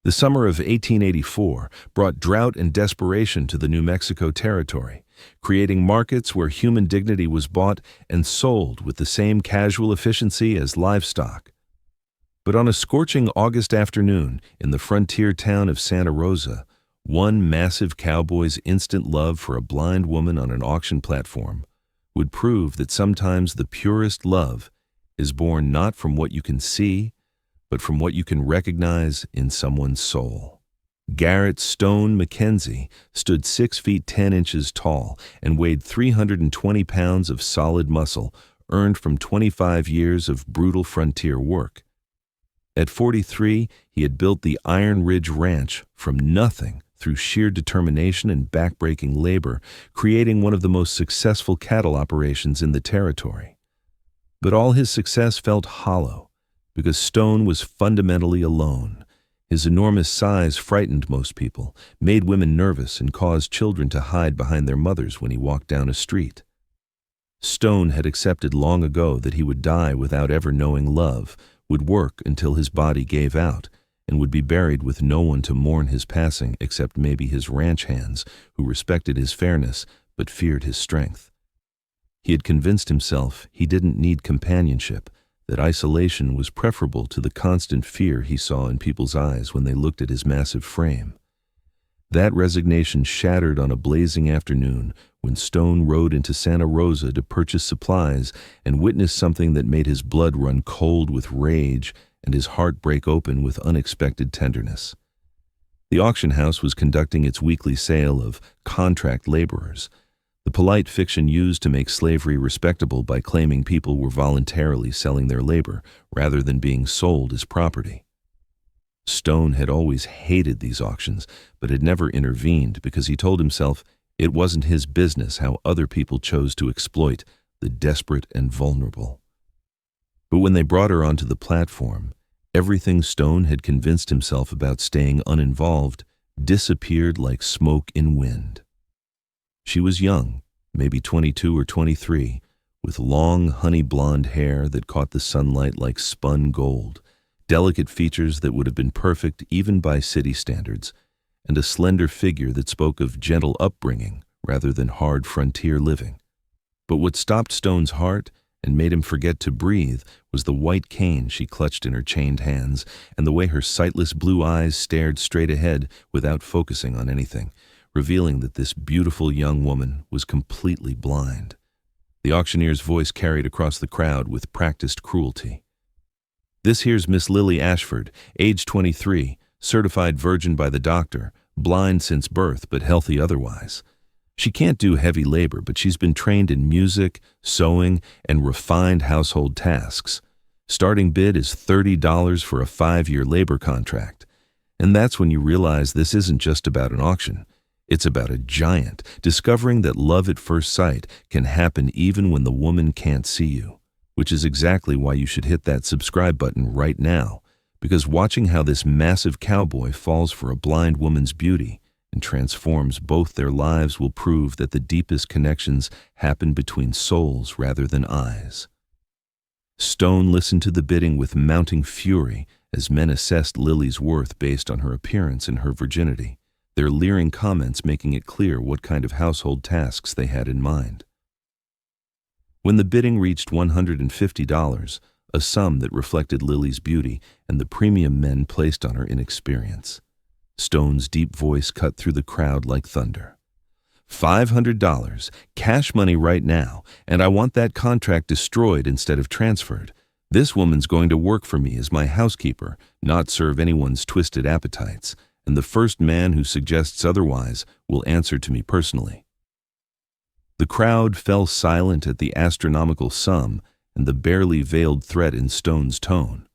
The summer of 1884 brought drought and desperation to the New Mexico territory, creating markets where human dignity was bought and sold with the same casual efficiency as livestock. But on a scorching August afternoon in the frontier town of Santa Rosa, one massive cowboy's instant love for a blind woman on an auction platform would prove that sometimes the purest love is born not from what you can see, but from what you can recognize in someone's soul. Garrett Stone Mackenzie stood 6 feet 10 inches tall and weighed 320 pounds of solid muscle earned from 25 years of brutal frontier work. At 43, he had built the Iron Ridge Ranch from nothing through sheer determination and backbreaking labor, creating one of the most successful cattle operations in the territory. But all his success felt hollow, because Stone was fundamentally alone. His enormous size frightened most people, made women nervous, and caused children to hide behind their mothers when he walked down a street. Stone had accepted long ago that he would die without ever knowing love, would work until his body gave out, and would be buried with no one to mourn his passing except maybe his ranch hands, who respected his fairness but feared his strength. He had convinced himself he didn't need companionship, that isolation was preferable to the constant fear he saw in people's eyes when they looked at his massive frame. That resignation shattered on a blazing afternoon when Stone rode into Santa Rosa to purchase supplies and witnessed something that made his blood run cold with rage and his heart break open with unexpected tenderness. The auction house was conducting its weekly sale of contract laborers, the polite fiction used to make slavery respectable by claiming people were voluntarily selling their labor rather than being sold as property. Stone had always hated these auctions, but had never intervened because he told himself it wasn't his business how other people chose to exploit the desperate and vulnerable. But when they brought her onto the platform, everything Stone had convinced himself about staying uninvolved disappeared like smoke in wind. She was young, maybe 22 or 23, with long honey blonde hair that caught the sunlight like spun gold, delicate features that would have been perfect even by city standards, and a slender figure that spoke of gentle upbringing rather than hard frontier living. But what stopped Stone's heart and made him forget to breathe was the white cane she clutched in her chained hands and the way her sightless blue eyes stared straight ahead without focusing on anything, revealing that this beautiful young woman was completely blind. The auctioneer's voice carried across the crowd with practiced cruelty. "This here's Miss Lily Ashford, age 23, certified virgin by the doctor, blind since birth but healthy otherwise. She can't do heavy labor, but she's been trained in music, sewing, and refined household tasks. Starting bid is $30 for a 5-year labor contract. And that's when you realize this isn't just about an auction. It's about a giant discovering that love at first sight can happen even when the woman can't see you, which is exactly why you should hit that subscribe button right now, because watching how this massive cowboy falls for a blind woman's beauty and transforms both their lives will prove that the deepest connections happen between souls rather than eyes." Stone listened to the bidding with mounting fury as men assessed Lily's worth based on her appearance and her virginity, their leering comments making it clear what kind of household tasks they had in mind. When the bidding reached $150, a sum that reflected Lily's beauty and the premium men placed on her inexperience, Stone's deep voice cut through the crowd like thunder. $500, cash money right now, and I want that contract destroyed instead of transferred. This woman's going to work for me as my housekeeper, not serve anyone's twisted appetites, and the first man who suggests otherwise will answer to me personally." The crowd fell silent at the astronomical sum and the barely veiled threat in Stone's tone.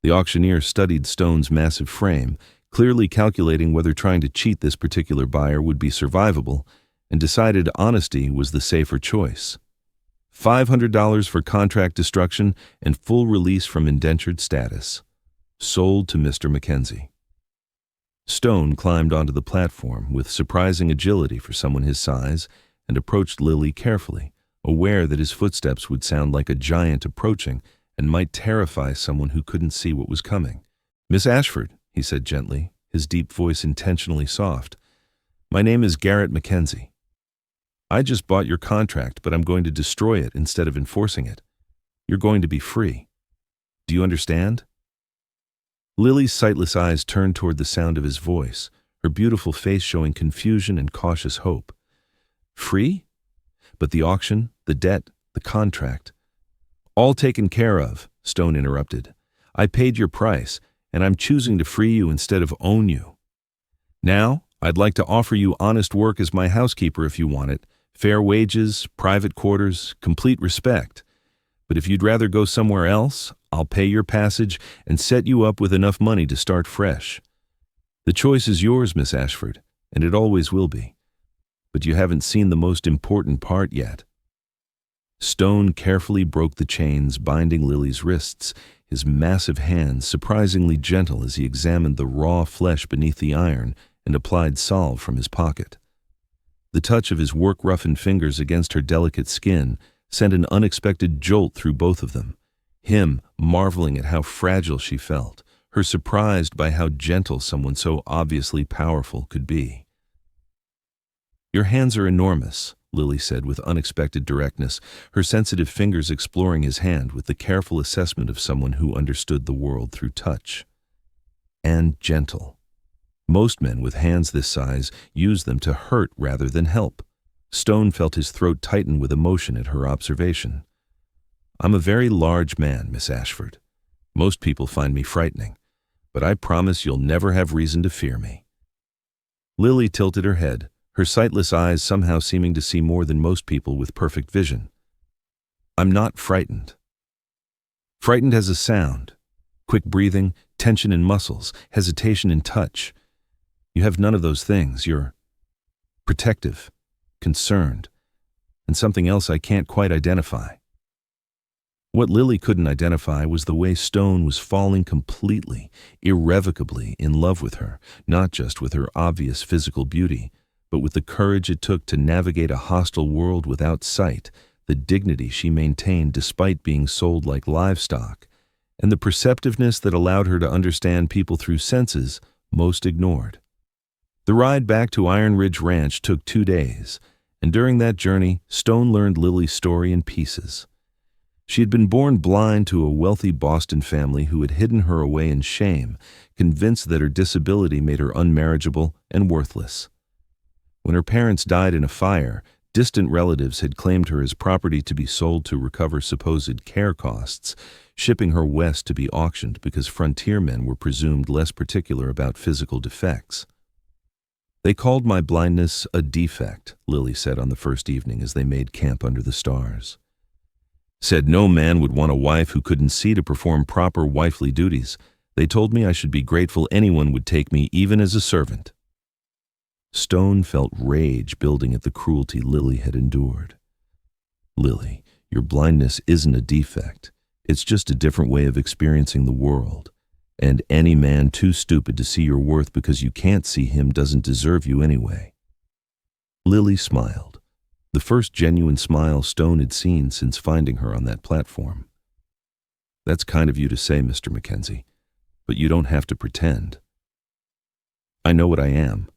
The auctioneer studied Stone's massive frame, clearly calculating whether trying to cheat this particular buyer would be survivable, and decided honesty was the safer choice. $500 for contract destruction and full release from indentured status. Sold to Mr. Mackenzie. Stone climbed onto the platform with surprising agility for someone his size and approached Lily carefully, aware that his footsteps would sound like a giant approaching and might terrify someone who couldn't see what was coming. "Miss Ashford," he said gently, his deep voice intentionally soft. "My name is Garrett Mackenzie. I just bought your contract, but I'm going to destroy it instead of enforcing it. You're going to be free. Do you understand?" Lily's sightless eyes turned toward the sound of his voice, her beautiful face showing confusion and cautious hope. "Free? But the auction, the debt, the contract—" "All taken care of," Stone interrupted. "I paid your price, and I'm choosing to free you instead of own you. Now, I'd like to offer you honest work as my housekeeper if you want it, fair wages, private quarters, complete respect. But if you'd rather go somewhere else, I'll pay your passage and set you up with enough money to start fresh. The choice is yours, Miss Ashford, and it always will be. But you haven't seen the most important part yet." Stone carefully broke the chains binding Lily's wrists, his massive hands surprisingly gentle as he examined the raw flesh beneath the iron and applied salve from his pocket. The touch of his work-roughened fingers against her delicate skin sent an unexpected jolt through both of them, him marveling at how fragile she felt, her surprised by how gentle someone so obviously powerful could be. "Your hands are enormous," Lily said with unexpected directness, her sensitive fingers exploring his hand with the careful assessment of someone who understood the world through touch. "And gentle. Most men with hands this size use them to hurt rather than help." Stone felt his throat tighten with emotion at her observation. "I'm a very large man, Miss Ashford. Most people find me frightening, but I promise you'll never have reason to fear me." Lily tilted her head, her sightless eyes somehow seeming to see more than most people with perfect vision. "I'm not frightened. Frightened has a sound, quick breathing, tension in muscles, hesitation in touch. You have none of those things. You're protective, concerned, and something else I can't quite identify." What Lily couldn't identify was the way Stone was falling completely, irrevocably in love with her, not just with her obvious physical beauty, but with the courage it took to navigate a hostile world without sight, the dignity she maintained despite being sold like livestock, and the perceptiveness that allowed her to understand people through senses most ignored. The ride back to Iron Ridge Ranch took 2 days, and during that journey, Stone learned Lily's story in pieces. She had been born blind to a wealthy Boston family who had hidden her away in shame, convinced that her disability made her unmarriageable and worthless. When her parents died in a fire, distant relatives had claimed her as property to be sold to recover supposed care costs, shipping her west to be auctioned because frontiermen were presumed less particular about physical defects. "They called my blindness a defect," Lily said on the first evening as they made camp under the stars. "Said no man would want a wife who couldn't see to perform proper wifely duties. They told me I should be grateful anyone would take me even as a servant." Stone felt rage building at the cruelty Lily had endured. "Lily, your blindness isn't a defect. It's just a different way of experiencing the world. And any man too stupid to see your worth because you can't see him doesn't deserve you anyway." Lily smiled, the first genuine smile Stone had seen since finding her on that platform. "That's kind of you to say, Mr. Mackenzie, but you don't have to pretend. I know what I am.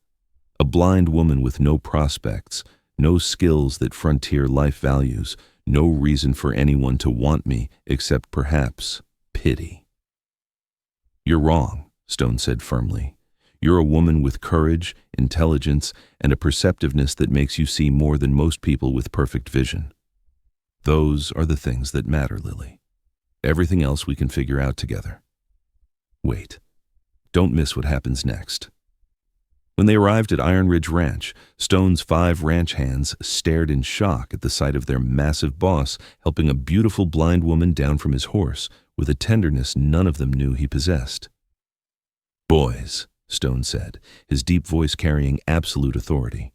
A blind woman with no prospects, no skills that frontier life values, no reason for anyone to want me except perhaps pity." "You're wrong," Stone said firmly. "You're a woman with courage, intelligence, and a perceptiveness that makes you see more than most people with perfect vision. Those are the things that matter, Lily. Everything else we can figure out together. Wait. Don't miss what happens next." When they arrived at Iron Ridge Ranch, Stone's 5 ranch hands stared in shock at the sight of their massive boss helping a beautiful blind woman down from his horse with a tenderness none of them knew he possessed. "Boys," Stone said, his deep voice carrying absolute authority.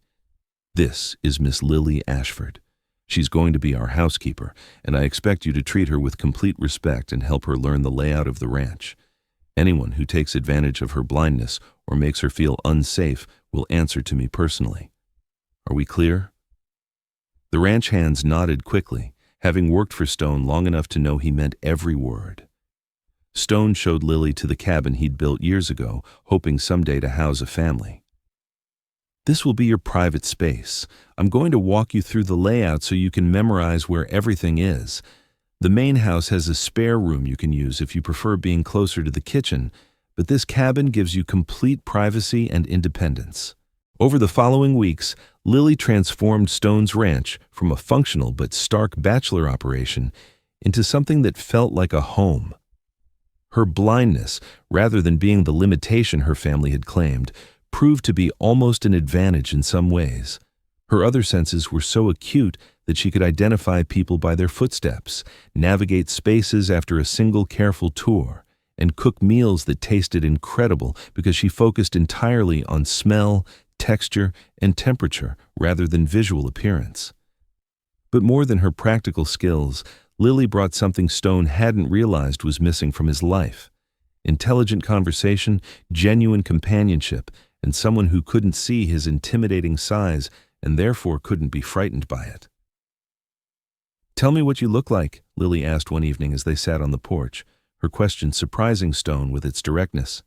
"This is Miss Lily Ashford. She's going to be our housekeeper, and I expect you to treat her with complete respect and help her learn the layout of the ranch. Anyone who takes advantage of her blindness or makes her feel unsafe will answer to me personally. Are we clear?" The ranch hands nodded quickly, having worked for Stone long enough to know he meant every word. Stone showed Lily to the cabin he'd built years ago, hoping someday to house a family. "This will be your private space. I'm going to walk you through the layout so you can memorize where everything is. The main house has a spare room you can use if you prefer being closer to the kitchen, but this cabin gives you complete privacy and independence." Over the following weeks, Lily transformed Stone's ranch from a functional but stark bachelor operation into something that felt like a home. Her blindness, rather than being the limitation her family had claimed, proved to be almost an advantage in some ways. Her other senses were so acute that she could identify people by their footsteps, navigate spaces after a single careful tour, and cook meals that tasted incredible because she focused entirely on smell, texture, and temperature rather than visual appearance. But more than her practical skills, Lily brought something Stone hadn't realized was missing from his life: intelligent conversation, genuine companionship, and someone who couldn't see his intimidating size and therefore couldn't be frightened by it. "Tell me what you look like," Lily asked one evening as they sat on the porch, her question surprising Stone with its directness.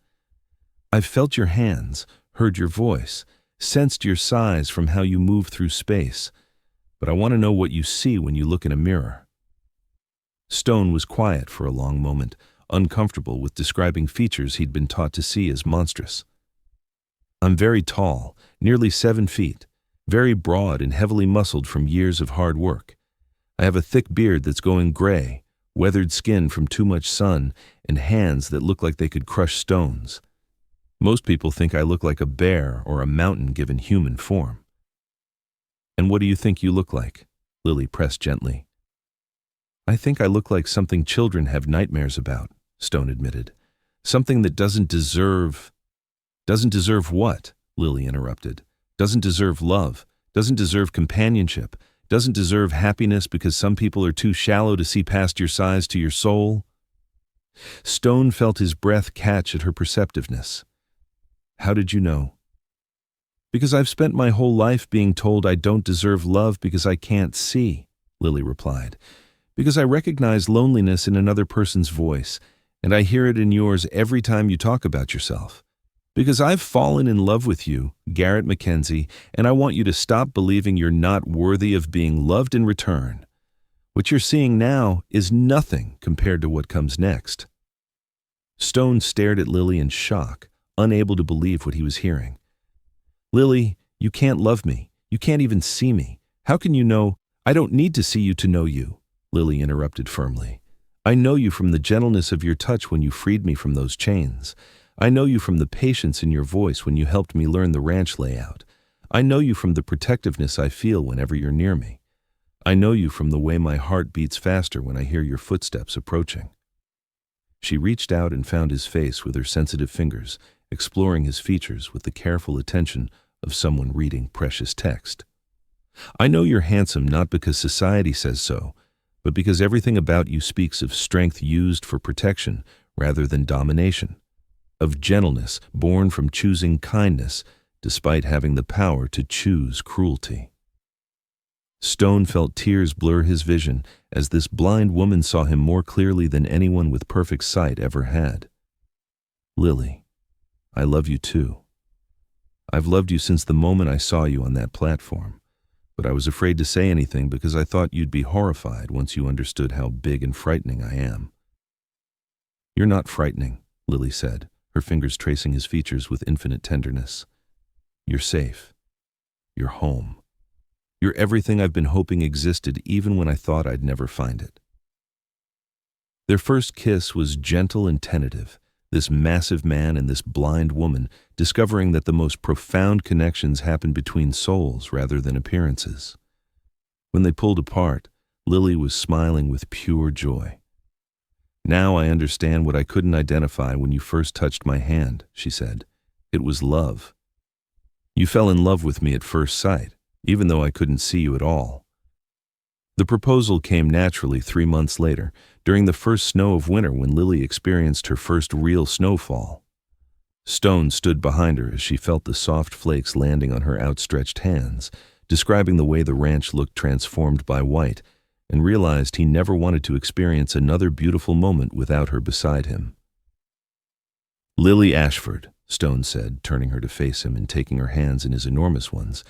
"I've felt your hands, heard your voice, sensed your size from how you move through space, but I want to know what you see when you look in a mirror." Stone was quiet for a long moment, uncomfortable with describing features he'd been taught to see as monstrous. "I'm very tall, nearly 7 feet, very broad and heavily muscled from years of hard work. I have a thick beard that's going gray, weathered skin from too much sun, and hands that look like they could crush stones. Most people think I look like a bear or a mountain given human form." "And what do you think you look like?" Lily pressed gently. "I think I look like something children have nightmares about," Stone admitted. "Something that doesn't deserve—" "Doesn't deserve what?" Lily interrupted. "Doesn't deserve love, doesn't deserve companionship, doesn't deserve happiness because some people are too shallow to see past your size to your soul?" Stone felt his breath catch at her perceptiveness. "How did you know?" "Because I've spent my whole life being told I don't deserve love because I can't see," Lily replied. "Because I recognize loneliness in another person's voice, and I hear it in yours every time you talk about yourself. Because I've fallen in love with you, Garrett Mackenzie, and I want you to stop believing you're not worthy of being loved in return. What you're seeing now is nothing compared to what comes next." Stone stared at Lily in shock, unable to believe what he was hearing. "Lily, you can't love me. You can't even see me. How can you know—" "I don't need to see you to know you," Lily interrupted firmly. "I know you from the gentleness of your touch when you freed me from those chains. I know you from the patience in your voice when you helped me learn the ranch layout. I know you from the protectiveness I feel whenever you're near me. I know you from the way my heart beats faster when I hear your footsteps approaching." She reached out and found his face with her sensitive fingers, exploring his features with the careful attention of someone reading precious text. "I know you're handsome not because society says so, but because everything about you speaks of strength used for protection rather than domination, of gentleness born from choosing kindness despite having the power to choose cruelty." Stone felt tears blur his vision as this blind woman saw him more clearly than anyone with perfect sight ever had. "Lily, I love you too. I've loved you since the moment I saw you on that platform, but I was afraid to say anything because I thought you'd be horrified once you understood how big and frightening I am." "You're not frightening," Lily said, her fingers tracing his features with infinite tenderness. "You're safe. You're home. You're everything I've been hoping existed even when I thought I'd never find it." Their first kiss was gentle and tentative, this massive man and this blind woman discovering that the most profound connections happen between souls rather than appearances. When they pulled apart, Lily was smiling with pure joy. "Now I understand what I couldn't identify when you first touched my hand," she said. "It was love. You fell in love with me at first sight, even though I couldn't see you at all." The proposal came naturally 3 months later, during the first snow of winter when Lily experienced her first real snowfall. Stone stood behind her as she felt the soft flakes landing on her outstretched hands, describing the way the ranch looked transformed by white, and realized he never wanted to experience another beautiful moment without her beside him. Lily Ashford, Stone said, turning her to face him and taking her hands in his enormous ones.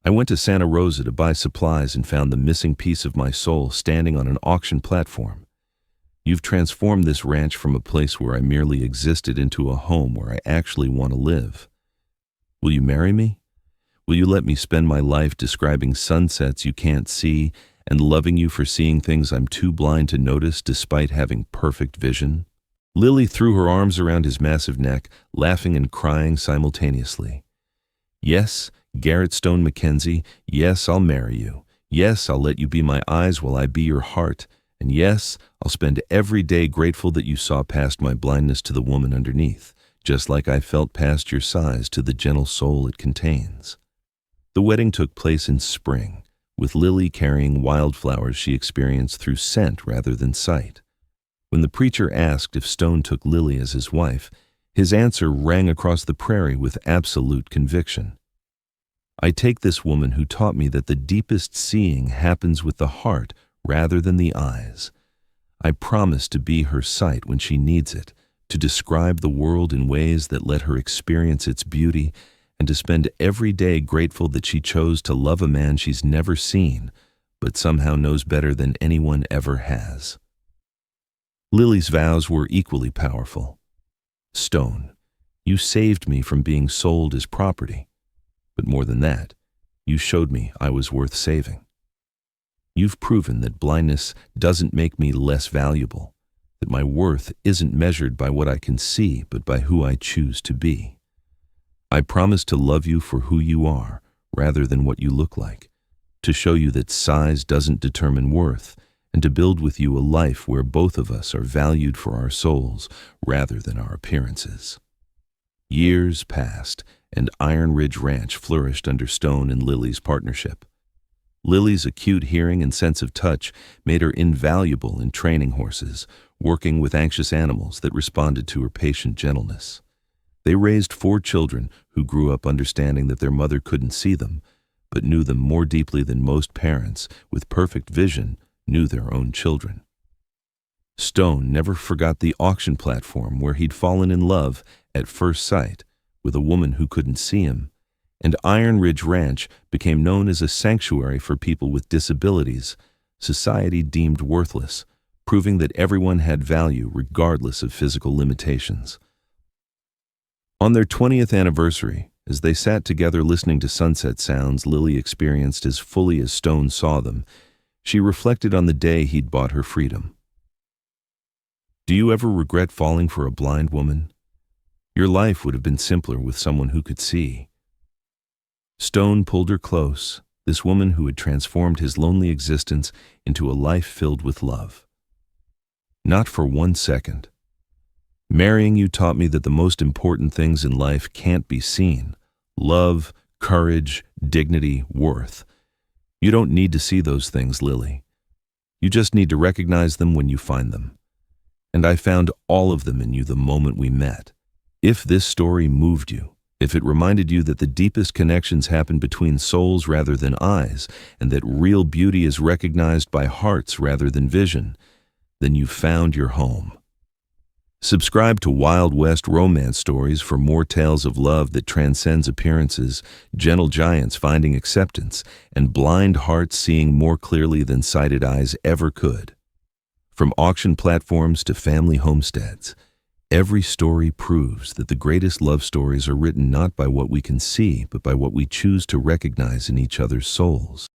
I went to Santa Rosa to buy supplies and found the missing piece of my soul standing on an auction platform. You've transformed this ranch from a place where I merely existed into a home where I actually want to live. Will you marry me? Will you let me spend my life describing sunsets you can't see and loving you for seeing things I'm too blind to notice despite having perfect vision? Lily threw her arms around his massive neck, laughing and crying simultaneously. Yes, Garrett Stone Mackenzie, yes, I'll marry you. Yes, I'll let you be my eyes while I be your heart. And yes, I'll spend every day grateful that you saw past my blindness to the woman underneath, just like I felt past your size to the gentle soul it contains. The wedding took place in spring, with Lily carrying wildflowers she experienced through scent rather than sight. When the preacher asked if Stone took Lily as his wife, his answer rang across the prairie with absolute conviction. I take this woman who taught me that the deepest seeing happens with the heart rather than the eyes. I promise to be her sight when she needs it, to describe the world in ways that let her experience its beauty, and to spend every day grateful that she chose to love a man she's never seen, but somehow knows better than anyone ever has. Lily's vows were equally powerful. Stone, you saved me from being sold as property. But more than that, you showed me I was worth saving. You've proven that blindness doesn't make me less valuable, that my worth isn't measured by what I can see, but by who I choose to be. I promise to love you for who you are, rather than what you look like, to show you that size doesn't determine worth, and to build with you a life where both of us are valued for our souls rather than our appearances. Years passed, and Iron Ridge Ranch flourished under Stone and Lily's partnership. Lily's acute hearing and sense of touch made her invaluable in training horses, working with anxious animals that responded to her patient gentleness. They raised 4 children who grew up understanding that their mother couldn't see them, but knew them more deeply than most parents, with perfect vision, knew their own children. Stone never forgot the auction platform where he'd fallen in love at first sight with a woman who couldn't see him, and Iron Ridge Ranch became known as a sanctuary for people with disabilities society deemed worthless, proving that everyone had value regardless of physical limitations. On their 20th anniversary, as they sat together listening to sunset sounds Lily experienced as fully as Stone saw them, she reflected on the day he'd bought her freedom. Do you ever regret falling for a blind woman? Your life would have been simpler with someone who could see. Stone pulled her close, this woman who had transformed his lonely existence into a life filled with love. Not for 1 second. Marrying you taught me that the most important things in life can't be seen. Love, courage, dignity, worth. You don't need to see those things, Lily. You just need to recognize them when you find them. And I found all of them in you the moment we met. If this story moved you, if it reminded you that the deepest connections happen between souls rather than eyes, and that real beauty is recognized by hearts rather than vision, then you've found your home. Subscribe to Wild West romance stories for more tales of love that transcends appearances, gentle giants finding acceptance, and blind hearts seeing more clearly than sighted eyes ever could. From auction platforms to family homesteads, every story proves that the greatest love stories are written not by what we can see, but by what we choose to recognize in each other's souls.